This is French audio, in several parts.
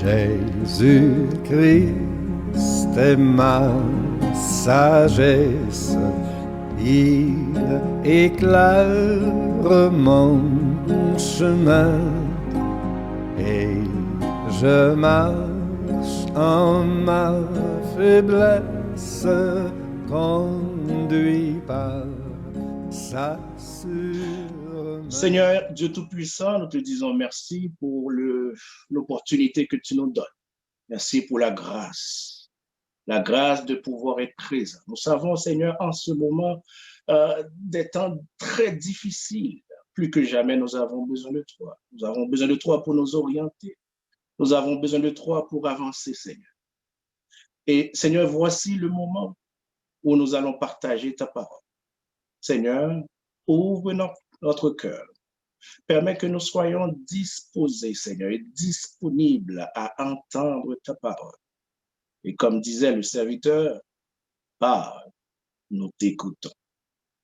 Jésus-Christ est ma sagesse, il éclaire mon chemin et je marche en ma faiblesse, conduit par sa sûre main. Seigneur Dieu Tout-Puissant, nous te disons merci pour l'opportunité que tu nous donnes. Merci pour la grâce de pouvoir être présent. Nous savons, Seigneur, en ce moment, des temps très difficiles, plus que jamais, nous avons besoin de toi. Nous avons besoin de toi pour nous orienter. Nous avons besoin de toi pour avancer, Seigneur. Et Seigneur, voici le moment où nous allons partager ta parole. Seigneur, ouvre notre cœur. Permets que nous soyons disposés, Seigneur, et disponibles à entendre ta parole. Et comme disait le serviteur, parle, nous t'écoutons.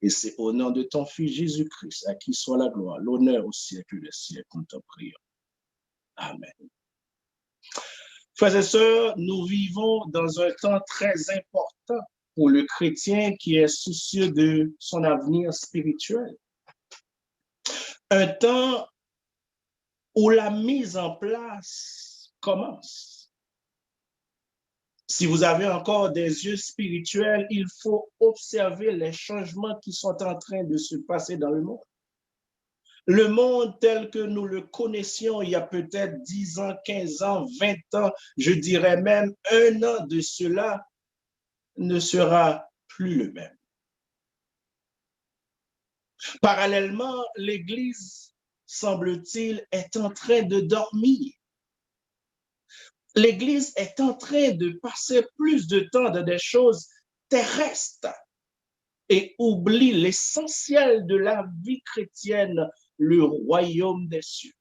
Et c'est au nom de ton Fils Jésus-Christ, à qui soit la gloire, l'honneur au siècle des siècles, nous te prions. Amen. Frères et sœurs, nous vivons dans un temps très important pour le chrétien qui est soucieux de son avenir spirituel. Un temps où la mise en place commence. Si vous avez encore des yeux spirituels, il faut observer les changements qui sont en train de se passer dans le monde. Le monde tel que nous le connaissions il y a peut-être 10 ans, 15 ans, 20 ans, je dirais même 1 an de cela, ne sera plus le même. Parallèlement, l'Église, semble-t-il, est en train de dormir. L'Église est en train de passer plus de temps dans des choses terrestres et oublie l'essentiel de la vie chrétienne, le royaume des cieux.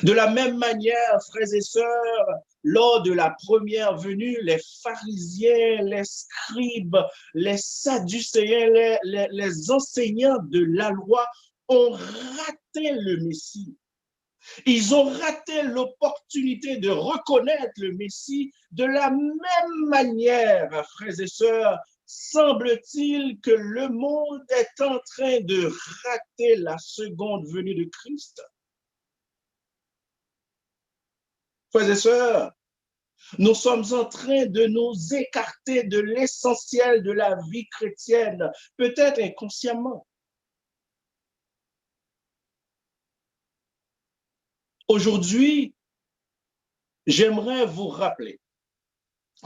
De la même manière, frères et sœurs, lors de la première venue, les pharisiens, les scribes, les sadducéens, les enseignants de la loi ont raté le Messie. Ils ont raté l'opportunité de reconnaître le Messie. De la même manière, frères et sœurs, semble-t-il que le monde est en train de rater la seconde venue de Christ. Frères et sœurs, nous sommes en train de nous écarter de l'essentiel de la vie chrétienne, peut-être inconsciemment. Aujourd'hui, j'aimerais vous rappeler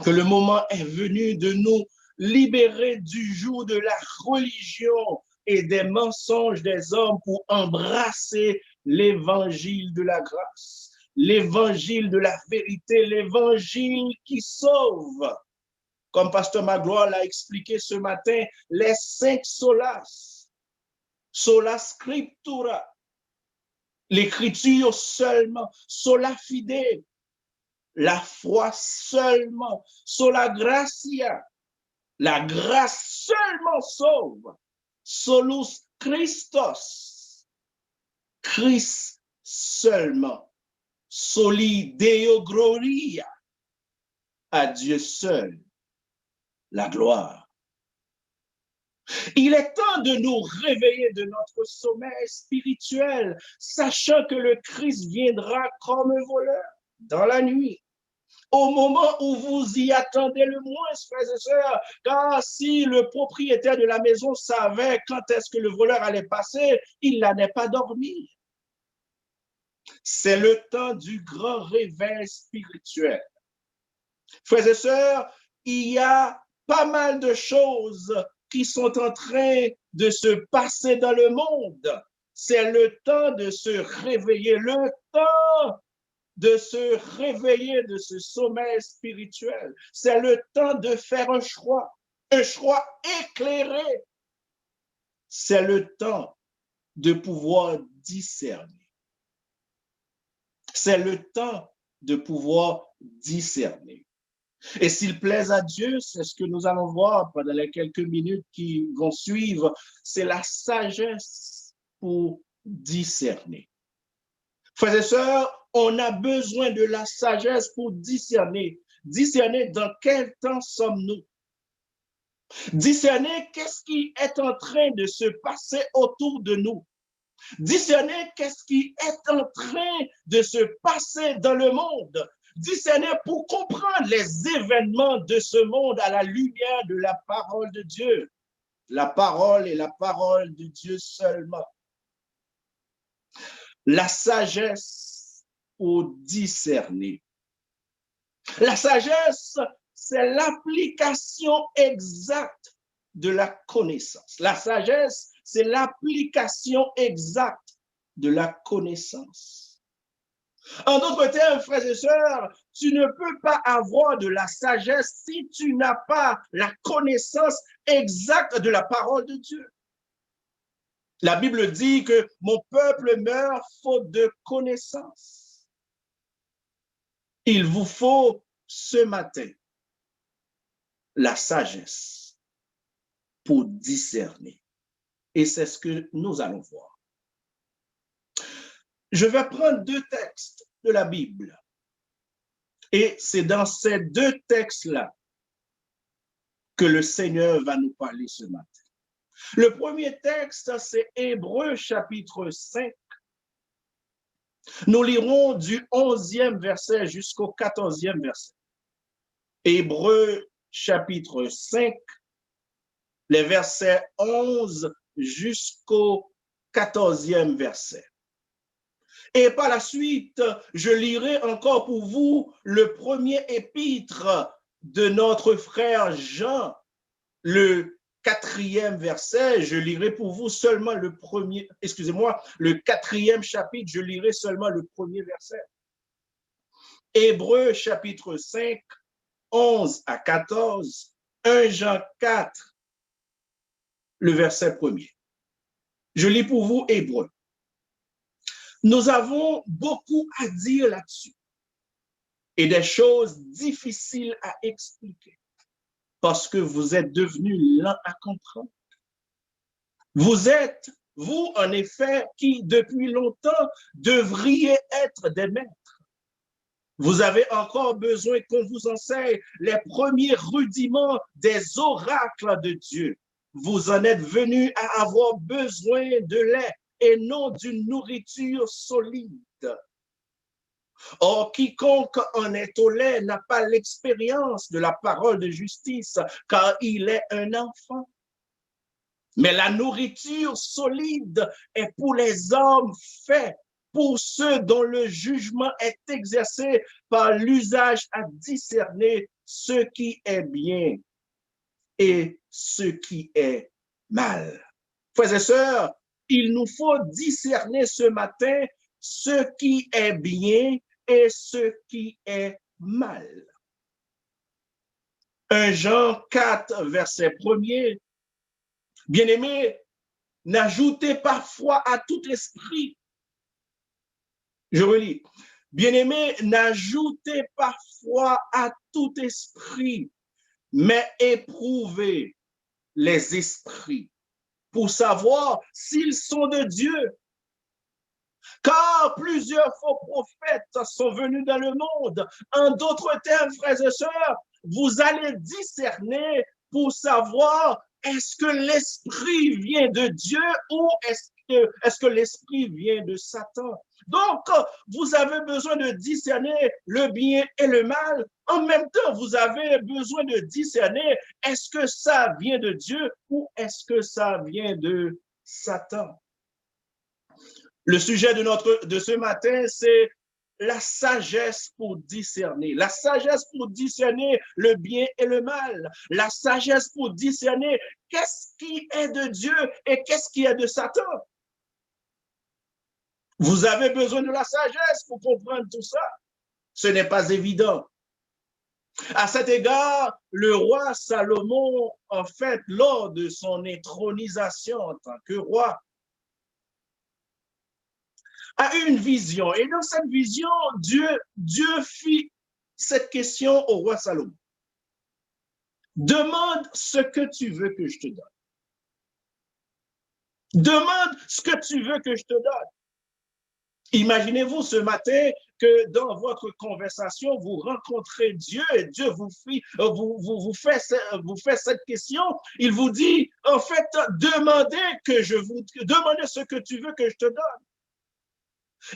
que le moment est venu de nous libérer du joug de la religion et des mensonges des hommes pour embrasser l'évangile de la grâce, l'évangile de la vérité, l'évangile qui sauve. Comme Pasteur Magloire l'a expliqué ce matin, les 5 solas, sola scriptura, l'écriture seulement, sola fide, la foi seulement, sola gratia, la grâce seulement sauve, solus Christos, Christ seulement, soli Deo gloria, à Dieu seul la gloire. Il est temps de nous réveiller de notre sommeil spirituel, sachant que le Christ viendra comme un voleur dans la nuit. Au moment où vous y attendez le moins, frères et sœurs, car si le propriétaire de la maison savait quand est-ce que le voleur allait passer, il n'allait pas dormir. C'est le temps du grand réveil spirituel. Frères et sœurs, il y a pas mal de choses qui sont en train de se passer dans le monde. C'est le temps de se réveiller, le temps de se réveiller de ce sommeil spirituel. C'est le temps de faire un choix éclairé. C'est le temps de pouvoir discerner. C'est le temps de pouvoir discerner. Et s'il plaise à Dieu, c'est ce que nous allons voir pendant les quelques minutes qui vont suivre, c'est la sagesse pour discerner. Frères et sœurs, On a besoin de la sagesse pour discerner. Discerner dans quel temps sommes-nous. Discerner qu'est-ce qui est en train de se passer autour de nous. Discerner qu'est-ce qui est en train de se passer dans le monde. Discerner pour comprendre les événements de ce monde à la lumière de la parole de Dieu. La parole est la parole de Dieu seulement. La sagesse pour discerner. La sagesse, c'est l'application exacte de la connaissance. La sagesse, c'est l'application exacte de la connaissance. En d'autres termes, frères et sœurs, tu ne peux pas avoir de la sagesse si tu n'as pas la connaissance exacte de la parole de Dieu. La Bible dit que mon peuple meurt faute de connaissance. Il vous faut ce matin la sagesse pour discerner. Et c'est ce que nous allons voir. Je vais prendre deux textes de la Bible. Et c'est dans ces deux textes-là que le Seigneur va nous parler ce matin. Le premier texte, c'est Hébreux chapitre 5. Nous lirons du 11e verset jusqu'au 14e verset. Hébreux chapitre 5, les versets 11 jusqu'au 14e verset. Et par la suite, je lirai encore pour vous le premier épître de notre frère Jean, le 4e verset. Je lirai pour vous seulement le premier, le 4e chapitre, je lirai seulement le premier verset. Hébreux chapitre 5, 11 à 14, 1 Jean 4, le verset 1er. Je lis pour vous Hébreux. Nous avons beaucoup à dire là-dessus et des choses difficiles à expliquer parce que vous êtes devenus lents à comprendre. Vous êtes, vous en effet, qui depuis longtemps devriez être des maîtres. Vous avez encore besoin qu'on vous enseigne les premiers rudiments des oracles de Dieu. Vous en êtes venus à avoir besoin de lait et non d'une nourriture solide. Or, quiconque en est au lait n'a pas l'expérience de la parole de justice, car il est un enfant. Mais la nourriture solide est pour les hommes faits, pour ceux dont le jugement est exercé par l'usage à discerner ce qui est bien et ce qui est mal. Frères et sœurs, il nous faut discerner ce matin ce qui est bien et ce qui est mal. 1 Jean 4, verset 1er. Bien-aimés, n'ajoutez pas foi à tout esprit. Je relis. Bien-aimés, n'ajoutez pas foi à tout esprit, mais éprouvez les esprits pour savoir s'ils sont de Dieu. Car plusieurs faux prophètes sont venus dans le monde. En d'autres termes, frères et sœurs, vous allez discerner pour savoir est-ce que l'esprit vient de Dieu ou est-ce que l'esprit vient de Satan. Donc, vous avez besoin de discerner le bien et le mal. En même temps, vous avez besoin de discerner est-ce que ça vient de Dieu ou est-ce que ça vient de Satan. Le sujet de ce matin, c'est la sagesse pour discerner. La sagesse pour discerner le bien et le mal. La sagesse pour discerner qu'est-ce qui est de Dieu et qu'est-ce qui est de Satan. Vous avez besoin de la sagesse pour comprendre tout ça. Ce n'est pas évident. À cet égard, le roi Salomon, en fait, lors de son intronisation en tant que roi, a eu une vision. Et dans cette vision, Dieu fit cette question au roi Salomon. Demande ce que tu veux que je te donne. Demande ce que tu veux que je te donne. Imaginez-vous ce matin que dans votre conversation, vous rencontrez Dieu et Dieu vous fait cette question. Il vous dit, en fait, demandez ce que tu veux que je te donne.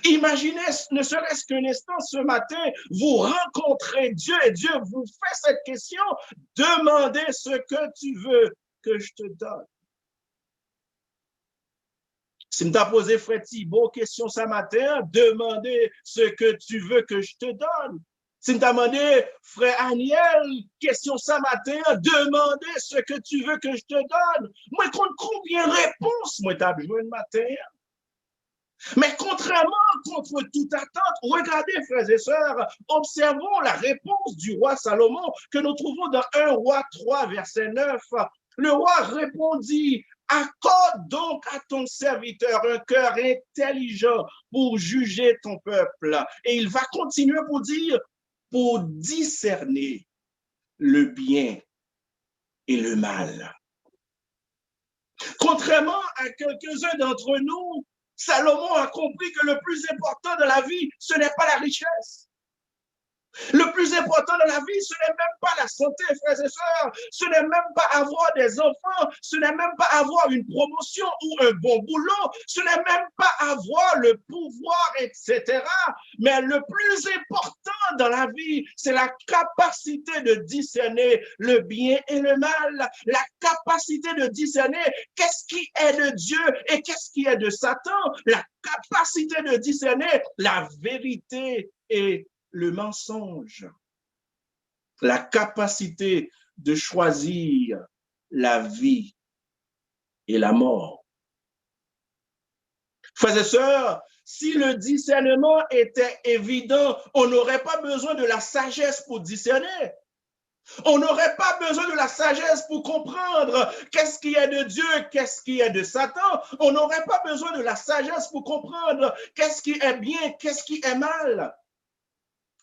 Imaginez, ne serait-ce qu'un instant ce matin, vous rencontrez Dieu et Dieu vous fait cette question, demandez ce que tu veux que je te donne. Si je t'ai posé, frère Thibault, question ce matin, demandez ce que tu veux que je te donne. Si je t'ai demandé, frère Aniel, question ce matin, demandez ce que tu veux que je te donne. Moi, combien de réponses, moi, t'as besoin le matin? Mais contrairement contre toute attente, regardez, frères et sœurs, observons la réponse du roi Salomon que nous trouvons dans 1 Roi 3, verset 9. Le roi répondit, accorde donc à ton serviteur un cœur intelligent pour juger ton peuple. Et il va continuer pour dire, pour discerner le bien et le mal. Contrairement à quelques-uns d'entre nous, Salomon a compris que le plus important de la vie, ce n'est pas la richesse. Le plus important de la vie, ce n'est même pas la santé, frères et sœurs. Ce n'est même pas avoir des enfants. Ce n'est même pas avoir une promotion ou un bon boulot. Ce n'est même pas avoir le pouvoir, etc. Mais le plus important dans la vie, c'est la capacité de discerner le bien et le mal. La capacité de discerner qu'est-ce qui est de Dieu et qu'est-ce qui est de Satan. La capacité de discerner la vérité et le mensonge, la capacité de choisir la vie et la mort. Frères et sœurs, si le discernement était évident, on n'aurait pas besoin de la sagesse pour discerner. On n'aurait pas besoin de la sagesse pour comprendre qu'est-ce qui est de Dieu, qu'est-ce qui est de Satan. On n'aurait pas besoin de la sagesse pour comprendre qu'est-ce qui est bien, qu'est-ce qui est mal.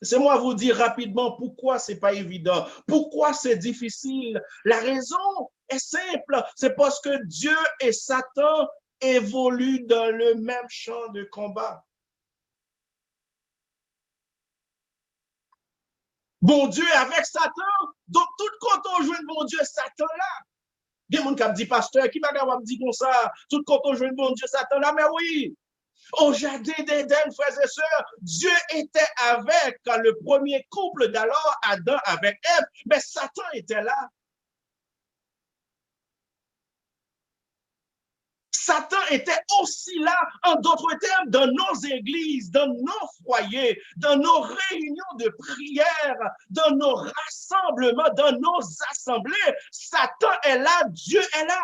C'est moi vous dire rapidement pourquoi c'est pas évident, pourquoi c'est difficile. La raison est simple, c'est parce que Dieu et Satan évoluent dans le même champ de combat. Bon Dieu avec Satan, donc tout quand on joue bon Dieu, Satan là. Il y a des gens qui dit pasteur, qui va dire comme ça, tout quand on joue bon Dieu, Satan là, mais oui. Au jardin d'Éden, frères et sœurs, Dieu était avec le premier couple d'alors, Adam avec Ève, mais Satan était là. Satan était aussi là, en d'autres termes, dans nos églises, dans nos foyers, dans nos réunions de prière, dans nos rassemblements, dans nos assemblées. Satan est là, Dieu est là.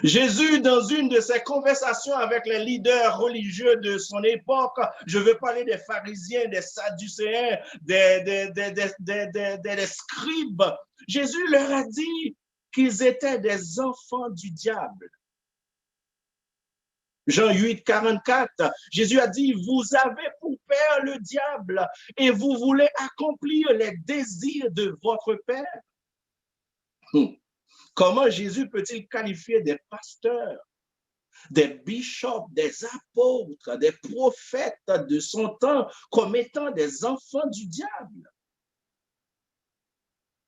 Jésus, dans une de ses conversations avec les leaders religieux de son époque, je veux parler des pharisiens, des sadducéens, des scribes, Jésus leur a dit qu'ils étaient des enfants du diable. Jean 8, 44, Jésus a dit, vous avez pour père le diable et vous voulez accomplir les désirs de votre père. Comment Jésus peut-il qualifier des pasteurs, des bishops, des apôtres, des prophètes de son temps comme étant des enfants du diable?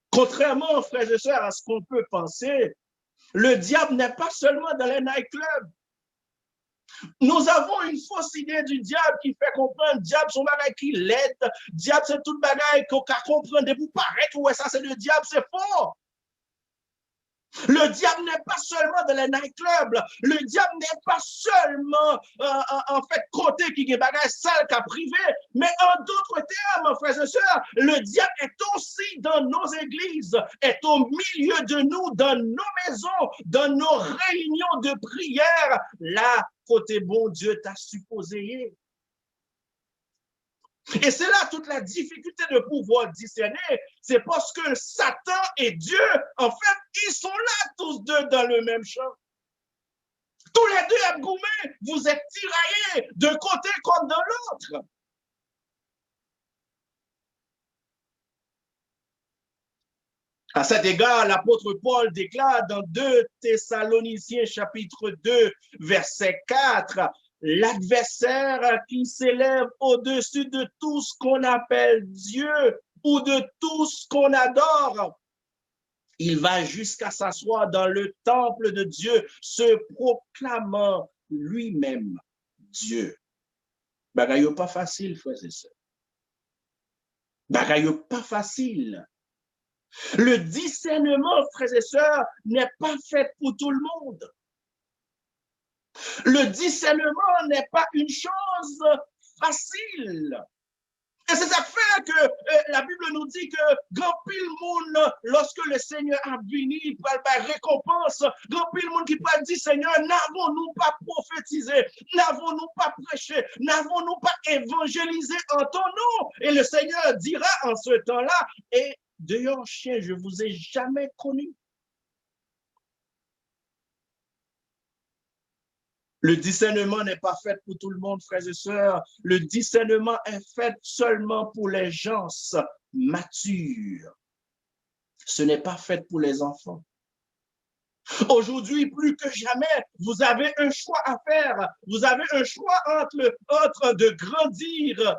Contrairement, frères et sœurs, à ce qu'on peut penser, le diable n'est pas seulement dans les nightclubs. Nous avons une fausse idée du diable qui fait comprendre diable son bagage qui l'aide, diable c'est tout bagage qu'on comprend de vous paraître ouais ça c'est le diable, c'est faux. Le diable n'est pas seulement dans les nightclubs. Le diable n'est pas seulement, en fait, côté qui est bagage sale qu'à privé. Mais en d'autres termes, frères et sœurs, le diable est aussi dans nos églises, est au milieu de nous, dans nos maisons, dans nos réunions de prière. Là, côté bon Dieu t'a supposé. Et c'est là toute la difficulté de pouvoir discerner. C'est parce que Satan et Dieu, en fait, ils sont là tous deux dans le même champ. Tous les deux, Abgoumé, vous êtes tiraillés d'un côté comme de l'autre. À cet égard, l'apôtre Paul déclare dans 2 Thessaloniciens chapitre 2, verset 4, l'adversaire qui s'élève au-dessus de tout ce qu'on appelle Dieu ou de tout ce qu'on adore, il va jusqu'à s'asseoir dans le temple de Dieu, se proclamant lui-même Dieu. Bagay pas facile, frères et sœurs. Bagay pas facile. Le discernement, frères et sœurs, n'est pas fait pour tout le monde. Le discernement n'est pas une chose facile. Et c'est ça fait que la Bible nous dit que grand pile monde, lorsque le Seigneur a béni par la récompense, grand pile monde qui peut dire, Seigneur, n'avons-nous pas prophétisé, n'avons-nous pas prêché, n'avons-nous pas évangélisé en ton nom? Et le Seigneur dira en ce temps-là, et dehors chien, je vous ai jamais connu. Le discernement n'est pas fait pour tout le monde, frères et sœurs. Le discernement est fait seulement pour les gens matures. Ce n'est pas fait pour les enfants. Aujourd'hui, plus que jamais, vous avez un choix à faire. Vous avez un choix entre de grandir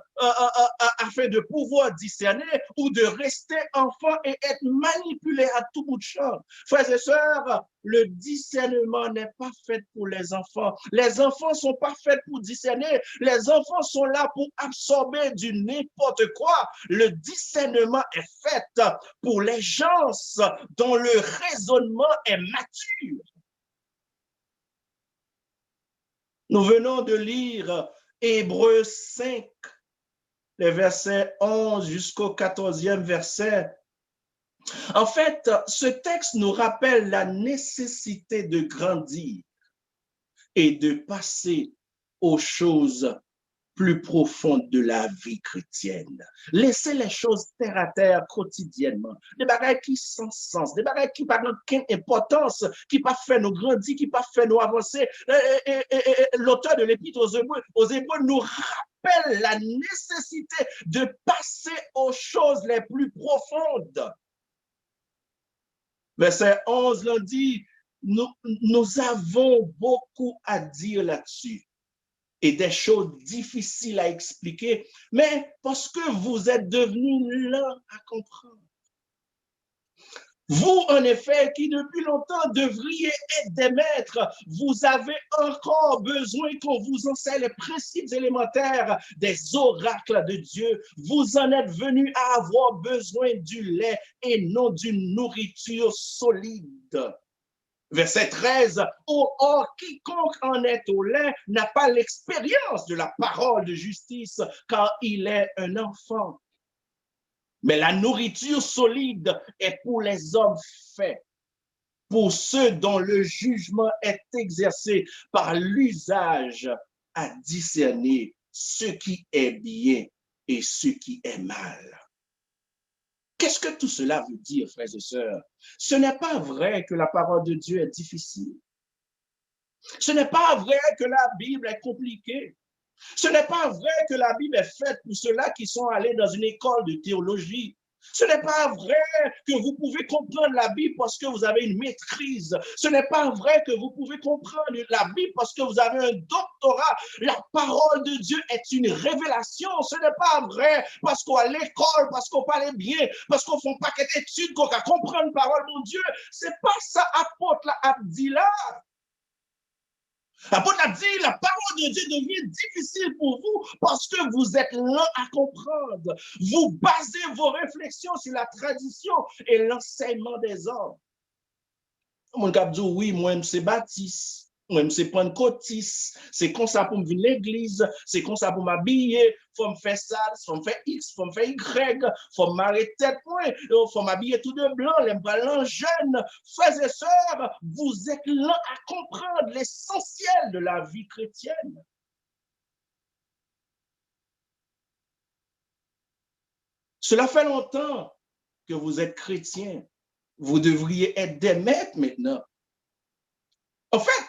afin de pouvoir discerner ou de rester enfant et être manipulé à tout bout de champ. Frères et sœurs, le discernement n'est pas fait pour les enfants. Les enfants sont pas faits pour discerner. Les enfants sont là pour absorber du n'importe quoi. Le discernement est fait pour les gens dont le raisonnement est mature. Nous venons de lire Hébreux 5, les versets 11 jusqu'au 14e verset. En fait, ce texte nous rappelle la nécessité de grandir et de passer aux choses plus profondes de la vie chrétienne. Laissez les choses terre à terre quotidiennement. Des bagages qui sont sens, des bagages qui n'ont aucune importance, qui pas fait nous grandir, qui pas fait nous avancer. L'auteur de l'Épître aux Hébreux nous rappelle la nécessité de passer aux choses les plus profondes. Verset 11 l'on dit, nous avons beaucoup à dire là-dessus et des choses difficiles à expliquer, mais parce que vous êtes devenus lents à comprendre. Vous, en effet, qui depuis longtemps devriez être des maîtres, vous avez encore besoin qu'on vous enseigne les principes élémentaires des oracles de Dieu. Vous en êtes venus à avoir besoin du lait et non d'une nourriture solide. Verset 13, or quiconque en est au lait n'a pas l'expérience de la parole de justice, car il est un enfant. Mais la nourriture solide est pour les hommes faits, pour ceux dont le jugement est exercé par l'usage à discerner ce qui est bien et ce qui est mal. Qu'est-ce que tout cela veut dire, frères et sœurs? Ce n'est pas vrai que la parole de Dieu est difficile. Ce n'est pas vrai que la Bible est compliquée. Ce n'est pas vrai que la Bible est faite pour ceux-là qui sont allés dans une école de théologie. Ce n'est pas vrai que vous pouvez comprendre la Bible parce que vous avez une maîtrise. Ce n'est pas vrai que vous pouvez comprendre la Bible parce que vous avez un doctorat. La parole de Dieu est une révélation. Ce n'est pas vrai parce qu'on à l'école, parce qu'on parlait bien, parce qu'on fait un paquet d'études qu'on va comprendre la parole de Dieu. C'est pas ça, apôtre Abdillah. L'apôtre a dit, la parole de Dieu devient difficile pour vous parce que vous êtes lents à comprendre. Vous basez vos réflexions sur la tradition et l'enseignement des hommes. Mon cap dit, oui, moi, c'est Baptiste. Moi, c'est Pentecôtiste. C'est comme ça pour me venir à l'église. C'est comme ça pour m'habiller. Faut me faire ça, faut me faire X, faut me faire Y, faut m'arrêter tête, faut m'habiller tout de blanc, les ballons jeunes. Frères et sœurs, vous êtes là à comprendre l'essentiel de la vie chrétienne. Cela fait longtemps que vous êtes chrétiens. Vous devriez être des maîtres maintenant. En fait,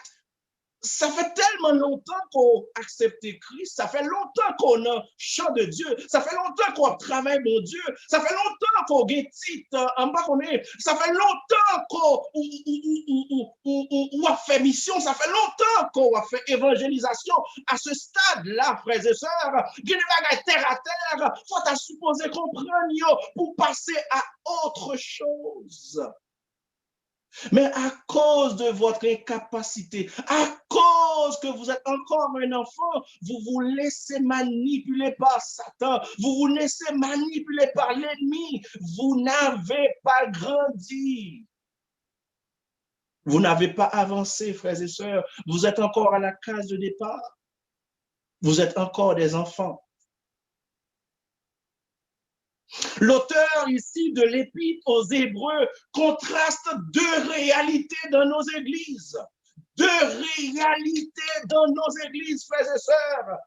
Ça fait tellement longtemps qu'on a accepté Christ, ça fait longtemps qu'on a chant de Dieu, ça fait longtemps qu'on travaille mon Dieu, ça fait longtemps qu'on a titre en bas qu'on est, ça fait longtemps qu'on a fait mission, ça fait longtemps qu'on a fait évangélisation. À ce stade-là, frères et sœurs, il y a des bagages terre à terre, faut à supposer comprendre pour passer à autre chose. Mais à cause de votre incapacité, à cause que vous êtes encore un enfant, vous vous laissez manipuler par Satan, vous vous laissez manipuler par l'ennemi, vous n'avez pas grandi. Vous n'avez pas avancé, frères et sœurs, vous êtes encore à la case de départ, vous êtes encore des enfants. L'auteur ici de l'Épître aux Hébreux contraste deux réalités dans nos églises. Deux réalités dans nos églises, frères et sœurs.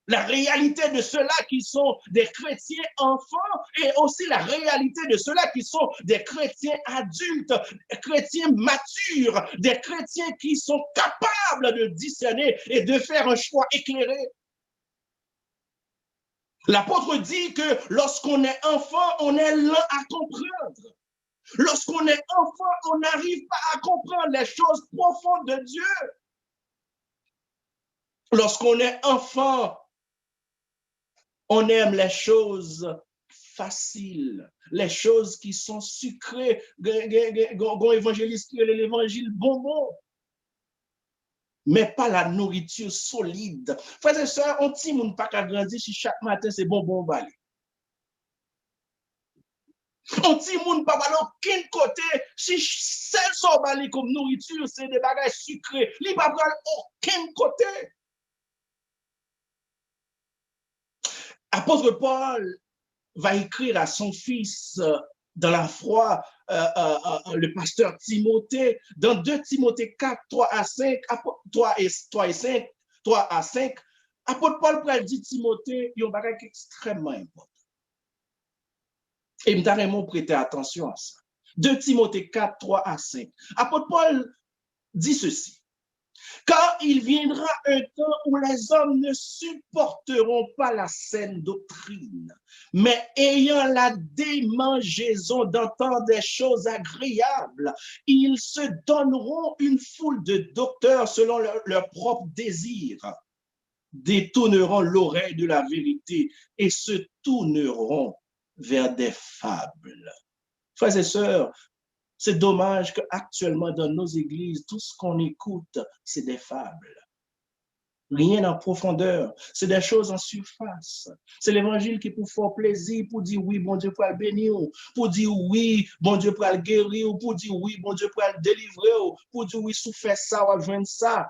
La réalité de ceux-là qui sont des chrétiens enfants et aussi la réalité de ceux-là qui sont des chrétiens adultes, des chrétiens matures, des chrétiens qui sont capables de discerner et de faire un choix éclairé. L'apôtre dit que lorsqu'on est enfant, on est lent à comprendre. Lorsqu'on est enfant, on n'arrive pas à comprendre les choses profondes de Dieu. Lorsqu'on est enfant, on aime les choses faciles, les choses qui sont sucrées. Gon évangéliste qui est l'évangile bonbon. Mais pas la nourriture solide. Frères et sœurs, on ne peut pas grandir si chaque matin c'est bonbon balé. On ne peut pas aller aucun côté si celle sont balé comme nourriture, c'est des bagages sucrés. Il ne peut pas aller aucun côté. Apôtre Paul va écrire à son fils dans la foi, le pasteur Timothée, dans 2 Timothée 4, 3 à 5, 3 à 5, apôtre Paul dit Timothée, il y a un bagage extrêmement important. Et il m'a prêté attention à ça. 2 Timothée 4, 3 à 5. Apôtre Paul dit ceci. Car il viendra un temps où les hommes ne supporteront pas la saine doctrine, mais ayant la démangeaison d'entendre des choses agréables, ils se donneront une foule de docteurs selon leur propre désir, détourneront l'oreille de la vérité et se tourneront vers des fables. Frères et sœurs, c'est dommage qu'actuellement dans nos églises, tout ce qu'on écoute, c'est des fables. Rien en profondeur. C'est des choses en surface. C'est l'évangile qui pour faire plaisir, pour dire oui, bon Dieu pour le bénir, pour dire oui, bon Dieu pour le guérir, pour dire oui, bon Dieu pour le délivrer, pour dire oui, sous faire ça ou joindre ça.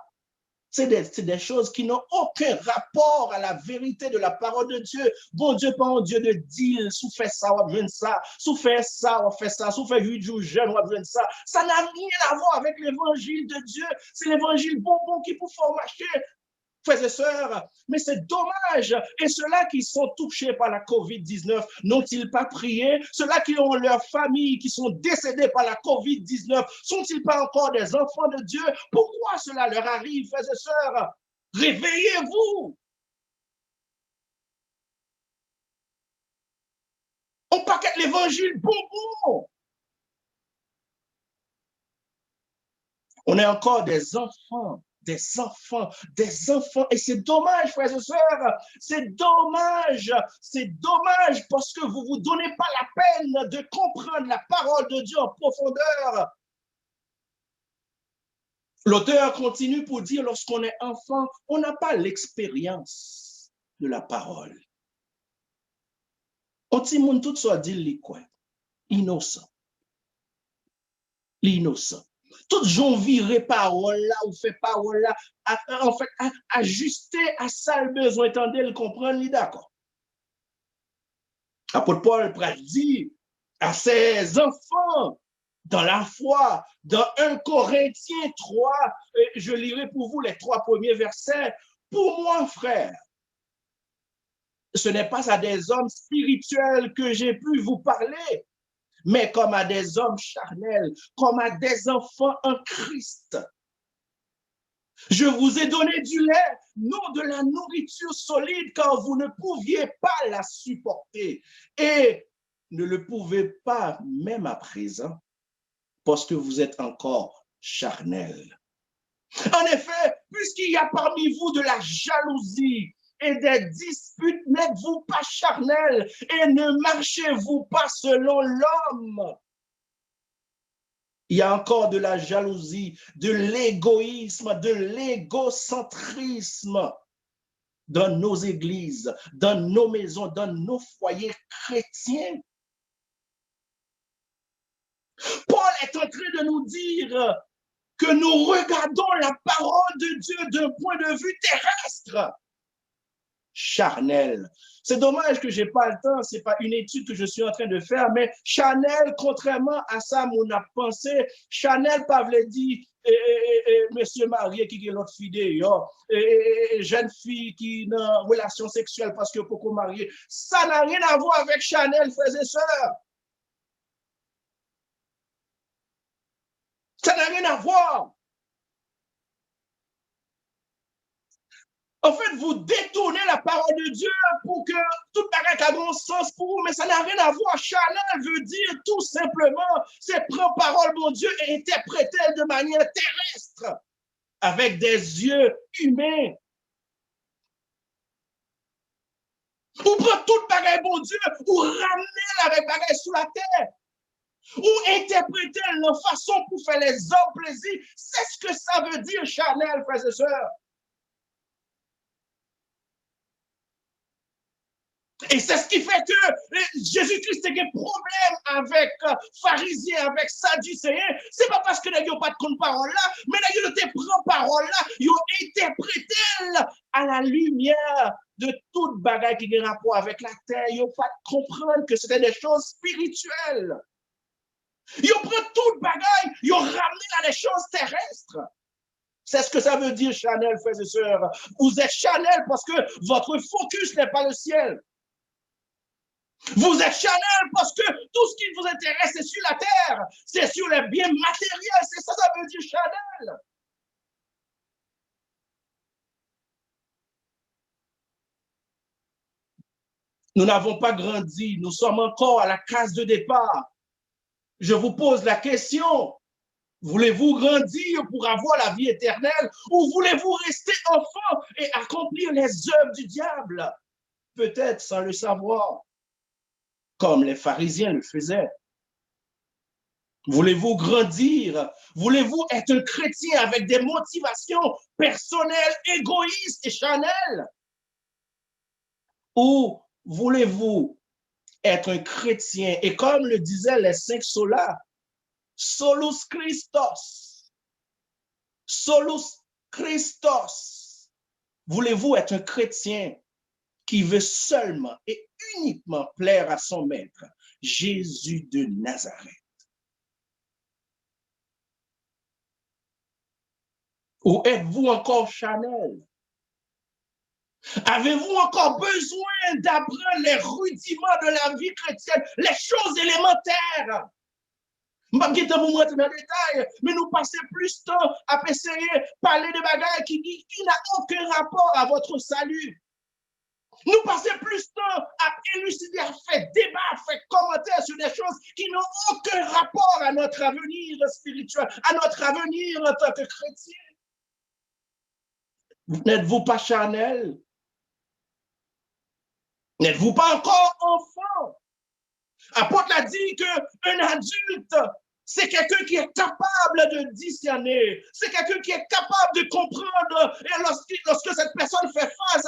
C'est des choses qui n'ont aucun rapport à la vérité de la parole de Dieu. Bon Dieu, pas un Dieu de deal, sous fait ça, ou besoin de ça, sous fait ça, ou fait ça, sous fait 8 jours jeune, ou besoin de ça. Ça n'a rien à voir avec l'évangile de Dieu. C'est l'évangile bonbon qui peut faire marcher. Frères et sœurs, mais c'est dommage. Et ceux-là qui sont touchés par la COVID-19, n'ont-ils pas prié? Ceux-là qui ont leur famille, qui sont décédés par la COVID-19, sont-ils pas encore des enfants de Dieu? Pourquoi cela leur arrive, frères et sœurs? Réveillez-vous. On paquette l'évangile bonbon. On est encore des enfants. Des enfants. Et c'est dommage, frères et sœurs, c'est dommage parce que vous ne vous donnez pas la peine de comprendre la parole de Dieu en profondeur. L'auteur continue pour dire, lorsqu'on est enfant, on n'a pas l'expérience de la parole. On dit, tout soit dit, quoi? Innocent. L'innocent. Tout gens viré parole là ou fait parole là, en fait, ajuster à ça le besoin, attendez le comprendre, d'accord. Apôtre Paul dit à ses enfants dans la foi, dans 1 Corinthiens 3, je lirai pour vous les 3 premiers versets. Pour moi, frère, ce n'est pas à des hommes spirituels que j'ai pu vous parler, mais comme à des hommes charnels, comme à des enfants en Christ. Je vous ai donné du lait, non de la nourriture solide, car vous ne pouviez pas la supporter. Et ne le pouvez pas même à présent, parce que vous êtes encore charnel. En effet, puisqu'il y a parmi vous de la jalousie et des disputes, n'êtes-vous pas charnel et ne marchez-vous pas selon l'homme? Il y a encore de la jalousie, de l'égoïsme, de l'égocentrisme dans nos églises, dans nos maisons, dans nos foyers chrétiens. Paul est en train de nous dire que nous regardons la parole de Dieu d'un point de vue terrestre, charnel. C'est dommage que je n'ai pas le temps, ce n'est pas une étude que je suis en train de faire, mais charnel, contrairement à ça, on a pensé, charnel, Pavel dit, monsieur marié qui est l'autre fille, jeune fille qui a une relation sexuelle parce que pour marier, ça n'a rien à voir avec charnel, frères et sœurs. Ça n'a rien à voir. En fait, vous détournez la parole de Dieu pour que tout bagage a bon sens pour vous, mais ça n'a rien à voir. Charnel veut dire tout simplement, c'est prendre parole, mon Dieu, et interpréter de manière terrestre, avec des yeux humains. Ou prendre tout bagage, mon Dieu, ou ramener avec bagage sous la terre. Ou interpréter la façon pour faire les hommes plaisir. C'est ce que ça veut dire, charnel, frères et sœurs. Et c'est ce qui fait que Jésus-Christ a des problèmes avec pharisiens, avec sadducéens. C'est pas parce que les gens pas de parole là, mais les gens te prennent parole là, ils ont interprété à la lumière de toute bagaille qui a rapport avec la terre. Ils n'ont pas comprendre que c'était des choses spirituelles. Ils prennent toute bagaille, ils ont ramené à des choses terrestres. C'est ce que ça veut dire, charnel, frères et sœurs. Vous êtes charnel parce que votre focus n'est pas le ciel. Vous êtes charnel parce que tout ce qui vous intéresse, c'est sur la terre, c'est sur les biens matériels, c'est ça, ça veut dire charnel. Nous n'avons pas grandi, nous sommes encore à la case de départ. Je vous pose la question, voulez-vous grandir pour avoir la vie éternelle ou voulez-vous rester enfant et accomplir les œuvres du diable? Peut-être sans le savoir, comme les pharisiens le faisaient. Voulez-vous grandir? Voulez-vous être un chrétien avec des motivations personnelles, égoïstes et charnelles? Ou voulez-vous être un chrétien et comme le disaient les 5 solas, solus Christos, solus Christos. Voulez-vous être un chrétien qui veut seulement et uniquement plaire à son maître, Jésus de Nazareth? Ou êtes-vous encore charnel? Avez-vous encore besoin d'apprendre les rudiments de la vie chrétienne, les choses élémentaires? Je ne vais pas vous montrer dans le détail, mais nous passons plus de temps à essayer de parler de bagages qui n'ont aucun rapport à votre salut. Nous passons plus de temps à élucider, à faire débat, à faire commentaires sur des choses qui n'ont aucun rapport à notre avenir spirituel, à notre avenir en tant que chrétien. N'êtes-vous pas charnel? N'êtes-vous pas encore enfant? Apôtre l'a dit qu'un adulte, c'est quelqu'un qui est capable de discerner, c'est quelqu'un qui est capable de comprendre. Et lorsque cette personne fait face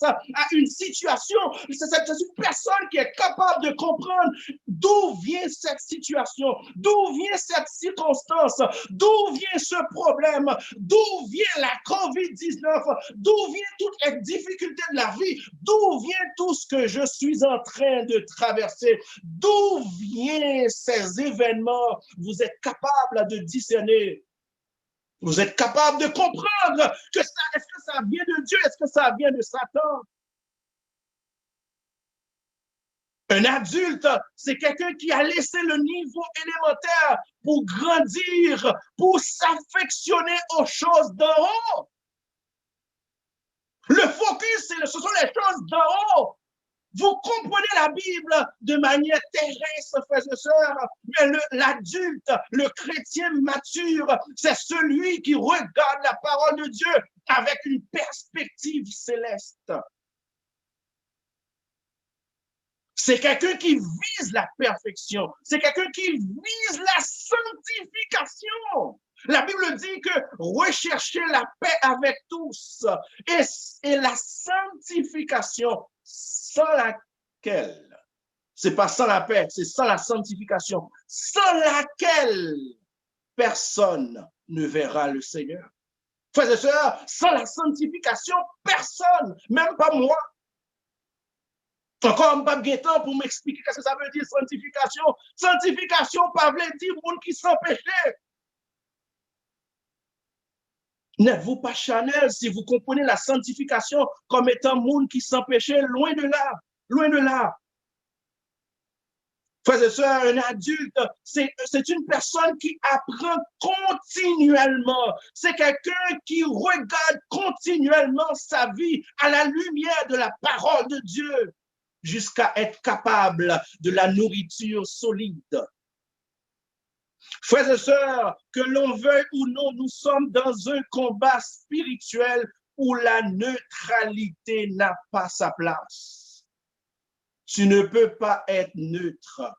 à une situation, c'est une personne qui est capable de comprendre d'où vient cette situation, d'où vient cette circonstance, d'où vient ce problème, d'où vient la COVID-19, d'où viennent toutes les difficultés de la vie, d'où vient tout ce que je suis en train de traverser, d'où viennent ces événements. Vous êtes capable de discerner. Vous êtes capable de comprendre que est-ce que ça vient de Dieu, est-ce que ça vient de Satan? Un adulte, c'est quelqu'un qui a laissé le niveau élémentaire pour grandir, pour s'affectionner aux choses d'en haut. Le focus, ce sont les choses d'en haut. Vous comprenez la Bible de manière terrestre, frères et sœurs, mais l'adulte, le chrétien mature, c'est celui qui regarde la parole de Dieu avec une perspective céleste. C'est quelqu'un qui vise la perfection. C'est quelqu'un qui vise la sanctification. La Bible dit que recherchez la paix avec tous et la sanctification sans laquelle, c'est pas sans la paix, c'est sans la sanctification, sans laquelle personne ne verra le Seigneur. Frères et sœurs, sans la sanctification, personne, même pas moi. Encore un pas temps pour m'expliquer ce que ça veut dire sanctification. Sanctification, pas veut dire monde qui sans péché. N'êtes-vous pas charnel si vous comprenez la sanctification comme étant monde qui sans péché? Loin de là, loin de là. Frères et sœurs, un adulte, c'est une personne qui apprend continuellement. C'est quelqu'un qui regarde continuellement sa vie à la lumière de la parole de Dieu, jusqu'à être capable de la nourriture solide. Frères et sœurs, que l'on veuille ou non, nous sommes dans un combat spirituel où la neutralité n'a pas sa place. Tu ne peux pas être neutre.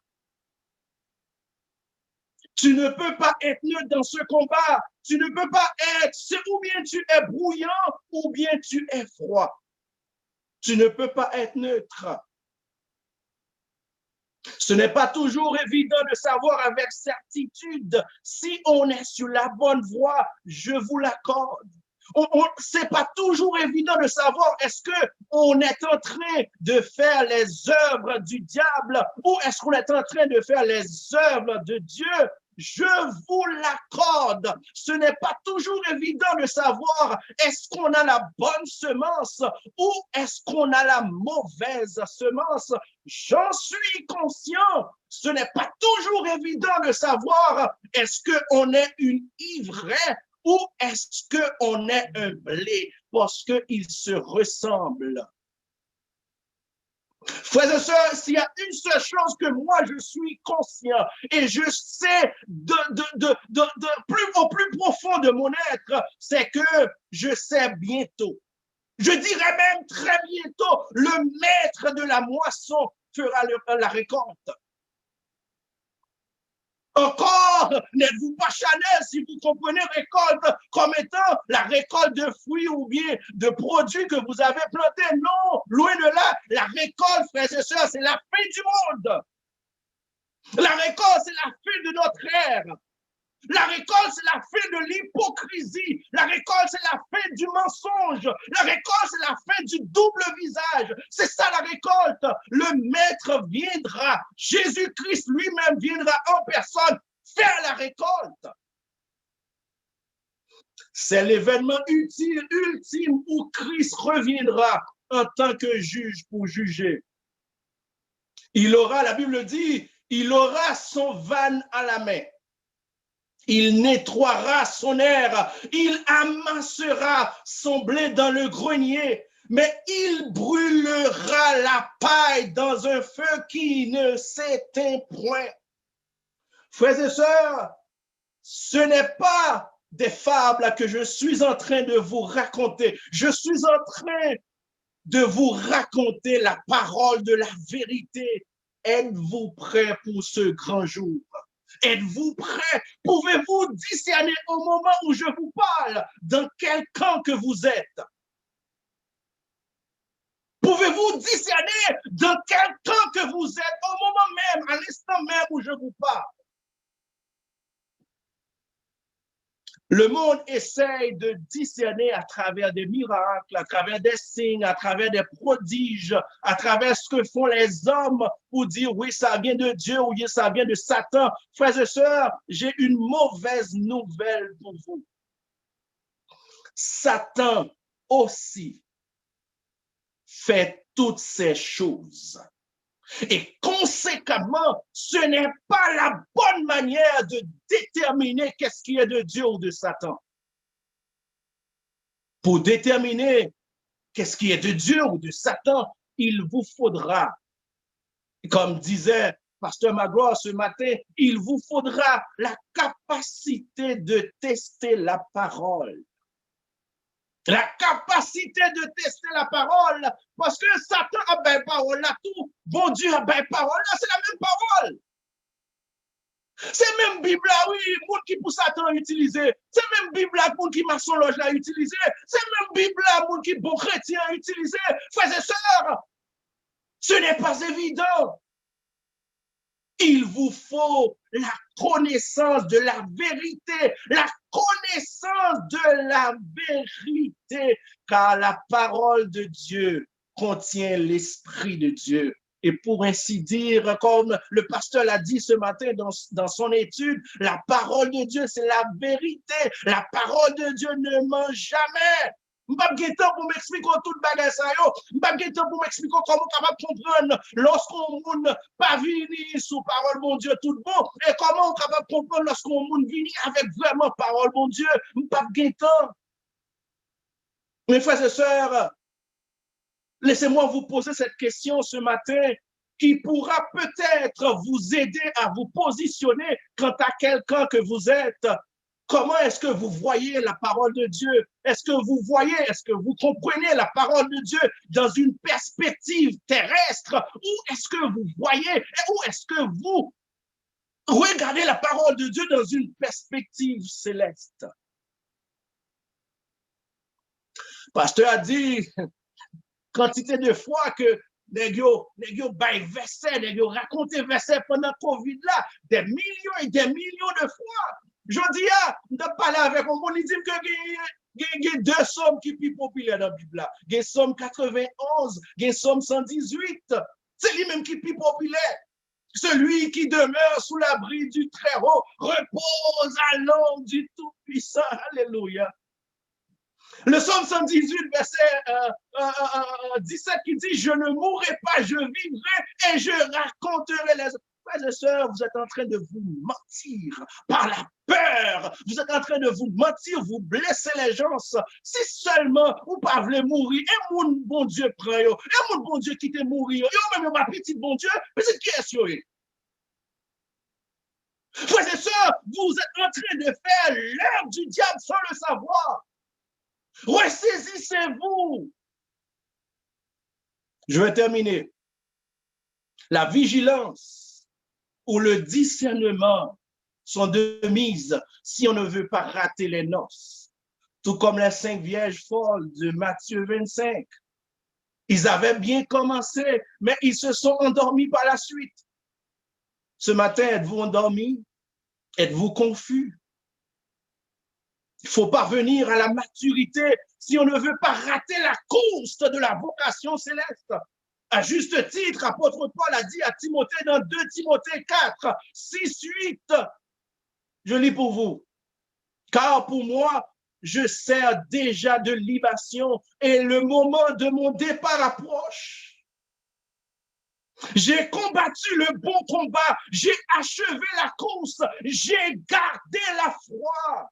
Tu ne peux pas être neutre dans ce combat. Tu ne peux pas être, ou bien tu es brouillant, ou bien tu es froid. Tu ne peux pas être neutre. Ce n'est pas toujours évident de savoir avec certitude si on est sur la bonne voie, je vous l'accorde. Ce n'est pas toujours évident de savoir est-ce qu'on est en train de faire les œuvres du diable ou est-ce qu'on est en train de faire les œuvres de Dieu. Je vous l'accorde. Ce n'est pas toujours évident de savoir est-ce qu'on a la bonne semence ou est-ce qu'on a la mauvaise semence. J'en suis conscient. Ce n'est pas toujours évident de savoir est-ce qu'on est une ivraie ou est-ce qu'on est un blé parce qu'ils se ressemblent. Frères et sœurs, s'il y a une seule chose que moi je suis conscient et je sais au plus profond de mon être, c'est que je sais bientôt, je dirais même très bientôt, le maître de la moisson fera la récolte. Encore, n'êtes-vous pas charnel si vous comprenez récolte comme étant la récolte de fruits ou bien de produits que vous avez plantés? Non, loin de là, la récolte, frères et sœurs, c'est la fin du monde. La récolte, c'est la fin de notre ère. La récolte, c'est la fin de l'hypocrisie. La récolte, c'est la fin du mensonge. La récolte, c'est la fin du double visage. C'est ça la récolte. Le maître viendra. Jésus-Christ lui-même viendra en personne faire la récolte. C'est l'événement ultime où Christ reviendra en tant que juge pour juger. Il aura, la Bible dit, il aura son van à la main. Il nettoiera son aire, il amassera son blé dans le grenier, mais il brûlera la paille dans un feu qui ne s'éteint point. Frères et sœurs, ce n'est pas des fables que je suis en train de vous raconter. Je suis en train de vous raconter la parole de la vérité. Êtes-vous prêts pour ce grand jour? Êtes-vous prêts? Pouvez-vous discerner au moment où je vous parle dans quel camp que vous êtes? Pouvez-vous discerner dans quel camp que vous êtes au moment même, à l'instant même où je vous parle? Le monde essaye de discerner à travers des miracles, à travers des signes, à travers des prodiges, à travers ce que font les hommes pour dire oui, ça vient de Dieu ou oui, ça vient de Satan. Frères et sœurs, j'ai une mauvaise nouvelle pour vous. Satan aussi fait toutes ces choses. Et conséquemment, ce n'est pas la bonne manière de déterminer qu'est-ce qui est de Dieu ou de Satan. Pour déterminer qu'est-ce qui est de Dieu ou de Satan, il vous faudra, comme disait Pasteur Magloire ce matin, il vous faudra la capacité de tester la parole. La capacité de tester la parole, parce que Satan a bien parole là, tout, bon Dieu a bien parole là, c'est la même parole. C'est même Bible là, oui, monde qui pour Satan utiliser. C'est même Bible là, monde qui maçon loge là utiliser. C'est même Bible là, monde qui bon chrétien utiliser. Frères et sœurs, ce n'est pas évident. Il vous faut la connaissance de la vérité, la connaissance de la vérité, car la parole de Dieu contient l'Esprit de Dieu. Et pour ainsi dire, comme le pasteur l'a dit ce matin dans son étude, la parole de Dieu, c'est la vérité. La parole de Dieu ne ment jamais. M'pas temps pour m'expliquer tout bagage ça yo, m'pas temps pour m'expliquer comment capable comprendre lorsqu'on moun pas vini sous parole mon Dieu tout bon et comment on capable comprendre lorsqu'on moun vini avec vraiment parole mon Dieu, m'pas temps. Mes frères et sœurs, laissez-moi vous poser cette question ce matin qui pourra peut-être vous aider à vous positionner quant à quelqu'un que vous êtes. Comment est-ce que vous voyez la parole de Dieu? Est-ce que vous voyez, est-ce que vous comprenez la parole de Dieu dans une perspective terrestre? Ou est-ce que vous voyez, ou est-ce que vous regardez la parole de Dieu dans une perspective céleste? Pasteur a dit quantité de fois que nèg yo bay verset, nèg yo raconté verset pendant Covid là, des millions et des millions de fois. Je dis, je parle avec un monde, il dit que il y a deux sommes qui sont plus populaires dans la Bible. Il y a Somme 91, il y a Somme 118. C'est lui-même qui est plus populaire. Celui qui demeure sous l'abri du Très-Haut repose à l'ombre du Tout-Puissant. Alléluia. Le Somme 118, verset 17, qui dit, je ne mourrai pas, je vivrai et je raconterai les... Frères et sœurs, vous êtes en train de vous mentir par la peur. Vous êtes en train de vous mentir, vous blessez les gens. Si seulement vous ne voulez mourir, et mon bon Dieu prend, et mon bon Dieu quitte mourir, et même ma petite bon Dieu, petite question. Frères et sœurs, vous êtes en train de faire l'œuvre du diable sans le savoir. Ressaisissez-vous. Je vais terminer. La vigilance ou le discernement sont de mise si on ne veut pas rater les noces. Tout comme les 5 vierges folles de Matthieu 25. Ils avaient bien commencé, mais ils se sont endormis par la suite. Ce matin, êtes-vous endormis? Êtes-vous confus? Il faut parvenir à la maturité si on ne veut pas rater la course de la vocation céleste. À juste titre, apôtre Paul a dit à Timothée dans 2 Timothée 4, 6, 8, je lis pour vous. Car pour moi, je sers déjà de libation et le moment de mon départ approche. J'ai combattu le bon combat, j'ai achevé la course, j'ai gardé la foi.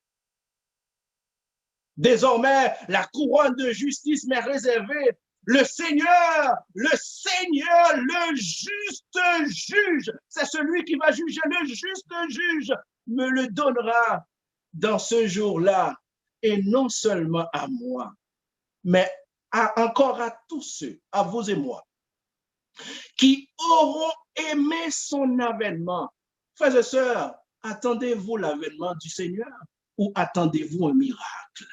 Désormais, la couronne de justice m'est réservée. Le Seigneur, le juste juge, c'est celui qui va juger, le juste juge me le donnera dans ce jour-là, et non seulement à moi, mais encore à tous ceux, à vous et moi, qui auront aimé son avènement. Frères et sœurs, attendez-vous l'avènement du Seigneur ou attendez-vous un miracle?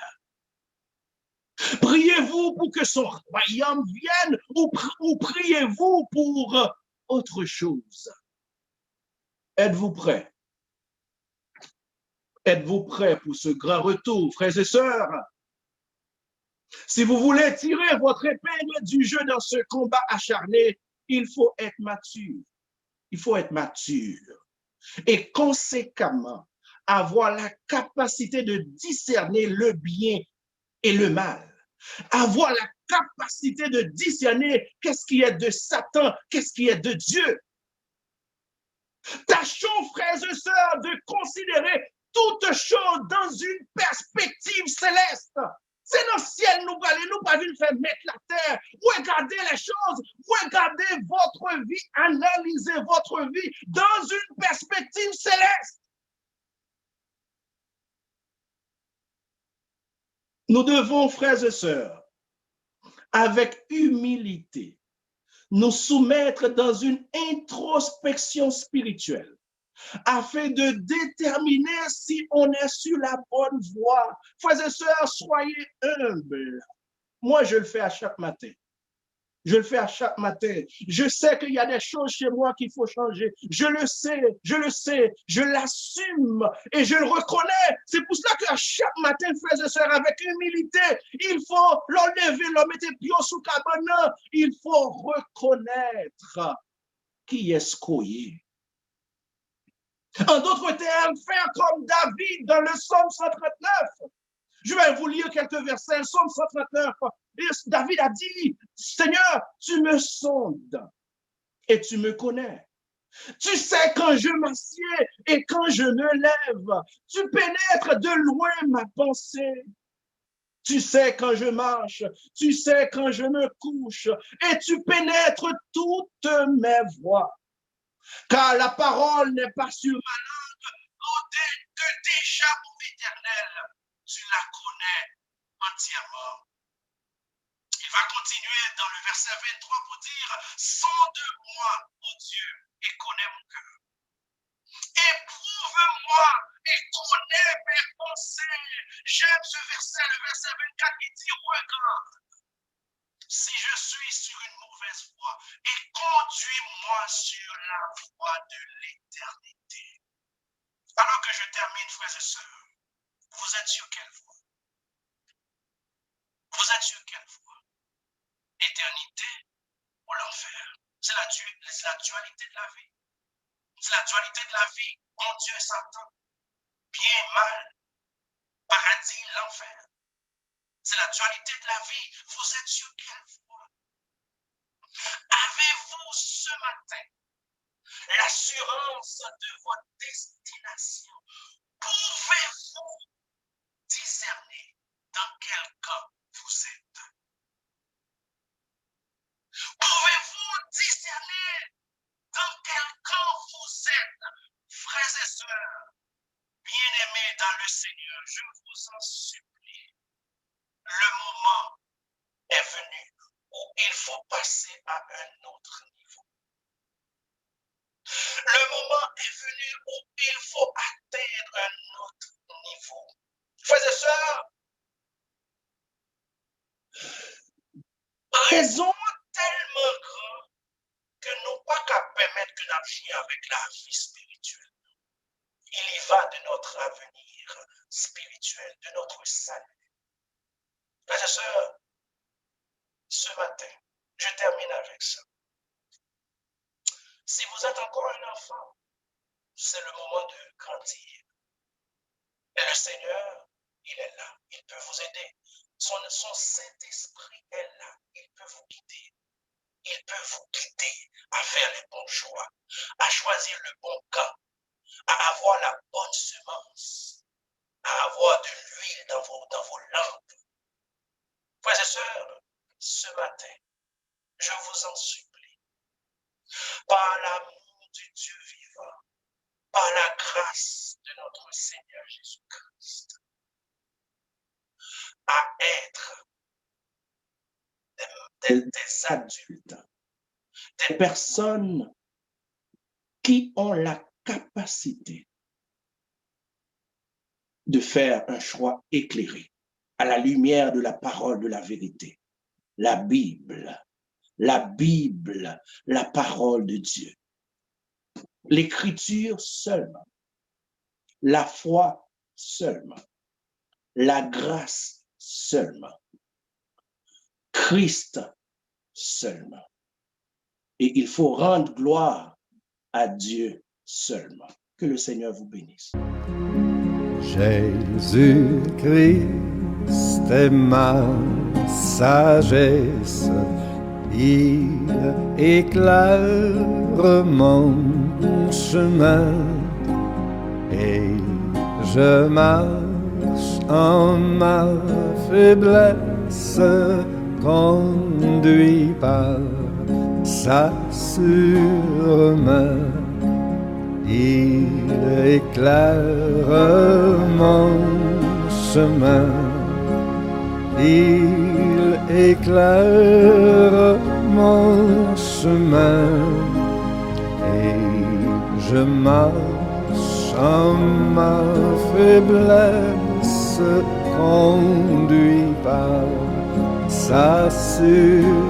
Priez-vous pour que son royaume vienne ou priez-vous pour autre chose? Êtes-vous prêts? Êtes-vous prêts pour ce grand retour, frères et sœurs? Si vous voulez tirer votre épingle du jeu dans ce combat acharné, il faut être mature. Il faut être mature. Et conséquemment, avoir la capacité de discerner le bien et le mal. Avoir la capacité de discerner qu'est-ce qui est de Satan, qu'est-ce qui est de Dieu. Tâchons, frères et sœurs, de considérer toutes choses dans une perspective céleste. C'est dans le ciel, nous allons nous pas venir faire mettre la terre. Regardez les choses, regardez votre vie, analysez votre vie dans une perspective céleste. Nous devons, frères et sœurs, avec humilité, nous soumettre dans une introspection spirituelle afin de déterminer si on est sur la bonne voie. Frères et sœurs, soyez humbles. Moi, je le fais à chaque matin. Je le fais à chaque matin. Je sais qu'il y a des choses chez moi qu'il faut changer. Je le sais, je l'assume et je le reconnais. C'est pour cela qu'à chaque matin, frères et sœurs, avec humilité, il faut l'enlever, le mettre pied sous cabane. Il faut reconnaître qui est ce qu'on est. En d'autres termes, faire comme David dans le psaume 139. Je vais vous lire quelques versets, le psaume 139. Et David a dit, Seigneur, tu me sondes et tu me connais. Tu sais quand je m'assieds et quand je me lève. Tu pénètres de loin ma pensée. Tu sais quand je marche, tu sais quand je me couche et tu pénètres toutes mes voies. Car la parole n'est pas sur ma langue, que déjà, mon éternel, tu la connais entièrement. Il va continuer dans le verset 23 pour dire, sonde-moi, ô Dieu, et connais mon cœur. Éprouve-moi et connais mes pensées. J'aime ce verset, le verset 24 qui dit, regarde, si je suis sur une mauvaise voie, et conduis-moi sur la voie de l'éternité. Alors que je termine, frères et sœurs, vous êtes sur quelle voie? Vous êtes sur quelle voie? Éternité ou l'enfer? C'est la dualité de la vie. C'est la dualité de la vie. Bon Dieu, Satan. Bien, mal. Paradis, l'enfer. C'est la dualité de la vie. Vous êtes sur quelle voie? Avez-vous ce matin l'assurance de votre destination? Pouvez-vous discerner dans quel camp vous êtes? Pouvez-vous discerner dans quel camp vous êtes, frères et sœurs, bien-aimés dans le Seigneur? Je vous en supplie. Le moment est venu où il faut passer à un autre niveau. Le moment est venu où il faut atteindre un autre niveau. Frères et sœurs, raison tellement grande que nous pas qu'à permettre que nous jouions avec la vie spirituelle. Il y va de notre avenir spirituel, de notre salut. Frères et sœurs, ce matin, je termine avec ça. Si vous êtes encore un enfant, c'est le moment de grandir. Et le Seigneur, il est là, il peut vous aider. Son Saint-Esprit est là, il peut vous guider. Il peut vous guider à faire les bons choix, à choisir le bon camp, à avoir la bonne semence, à avoir de l'huile dans vos lampes. Frères et sœurs, ce matin, je vous en supplie, par l'amour du Dieu vivant, par la grâce de notre Seigneur Jésus-Christ, à être des adultes, des personnes qui ont la capacité de faire un choix éclairé à la lumière de la parole de la vérité. La Bible, la parole de Dieu. L'écriture seulement, la foi seulement, la grâce seulement, Christ seulement. Et il faut rendre gloire à Dieu seulement. Que le Seigneur vous bénisse. Jésus-Christ est ma sagesse, il éclaire mon chemin et je marche en ma faiblesse, conduit par sa surmain. Il éclaire mon chemin, il éclaire mon chemin, et je marche en ma faiblesse, conduit par sa surmain.